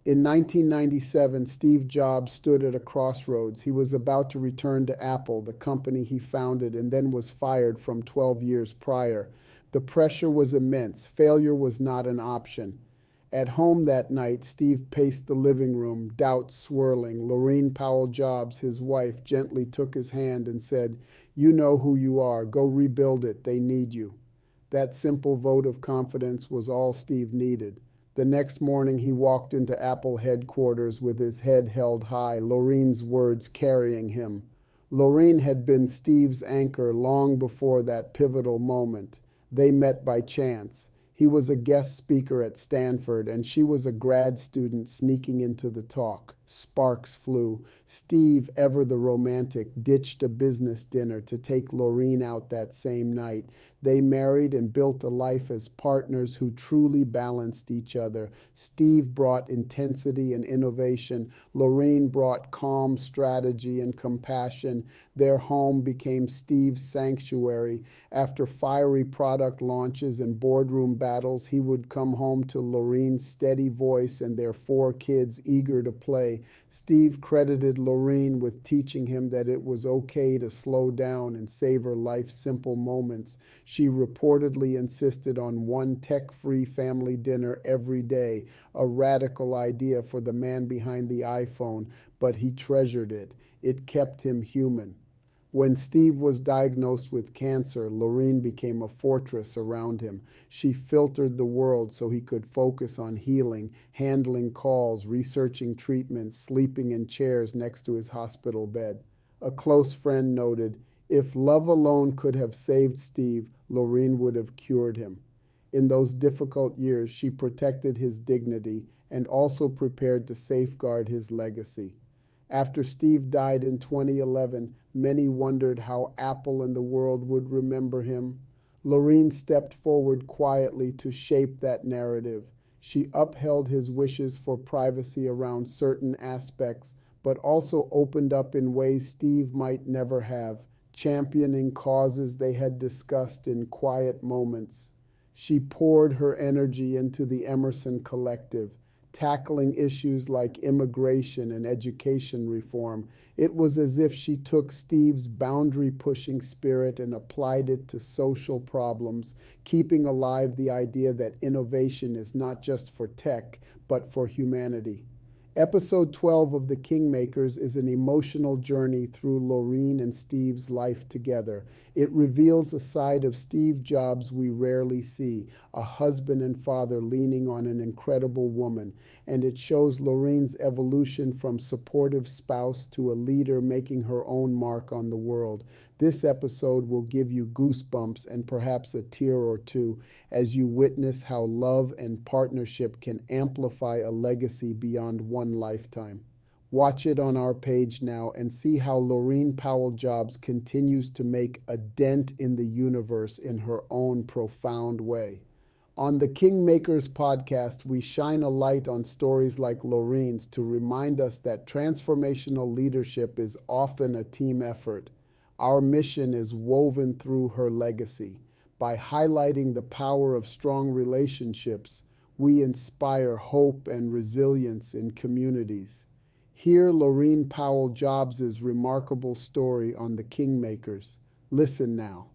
In 1997, Steve Jobs stood at a crossroads. He was about to return to Apple, the company he founded and then was fired from 12 years prior. The pressure was immense. Failure was not an option. At home that night, Steve paced the living room, doubts swirling. Laurene Powell Jobs, his wife, gently took his hand and said, "You know who you are. Go rebuild it. They need you." That simple vote of confidence was all Steve needed. The next morning, he walked into Apple headquarters with his head held high, Laurene's words carrying him. Laurene had been Steve's anchor long before that pivotal moment. They met by chance. He was a guest speaker at Stanford, and she was a grad student sneaking into the talk. Sparks flew. Steve, ever the romantic, ditched a business dinner to take Laurene out that same night. They married and built a life as partners who truly balanced each other. Steve brought intensity and innovation. Laurene brought calm strategy and compassion. Their home became Steve's sanctuary. After fiery product launches and boardroom battles, he would come home to Laurene's steady voice and their 4 kids eager to play. Steve credited Laurene with teaching him that it was okay to slow down and savor life's simple moments. She reportedly insisted on one tech-free family dinner every day, a radical idea for the man behind the iPhone, but he treasured it. It kept him human. When Steve was diagnosed with cancer, Laurene became a fortress around him. She filtered the world so he could focus on healing, handling calls, researching treatments, sleeping in chairs next to his hospital bed. A close friend noted, "If love alone could have saved Steve, Laurene would have cured him." In those difficult years, she protected his dignity and also prepared to safeguard his legacy. After Steve died in 2011, many wondered how Apple and the world would remember him. Laurene stepped forward quietly to shape that narrative. She upheld his wishes for privacy around certain aspects, but also opened up in ways Steve might never have, championing causes they had discussed in quiet moments. She poured her energy into the Emerson Collective, tackling issues like immigration and education reform. It was as if she took Steve's boundary-pushing spirit and applied it to social problems, keeping alive the idea that innovation is not just for tech, but for humanity. Episode 12 of The Kingmakers is an emotional journey through Laurene and Steve's life together. It reveals a side of Steve Jobs we rarely see, a husband and father leaning on an incredible woman, and it shows Laurene's evolution from supportive spouse to a leader making her own mark on the world. This episode will give you goosebumps and perhaps a tear or two as you witness how love and partnership can amplify a legacy beyond one lifetime. Watch it on our page now and see how Laurene Powell Jobs continues to make a dent in the universe in her own profound way. On the Kingmakers Podcast, we shine a light on stories like Laurene's to remind us that transformational leadership is often a team effort. Our mission is woven through her legacy. By highlighting the power of strong relationships, we inspire hope and resilience in communities. Hear Laurene Powell Jobs' remarkable story on the Kingmakers. Listen now.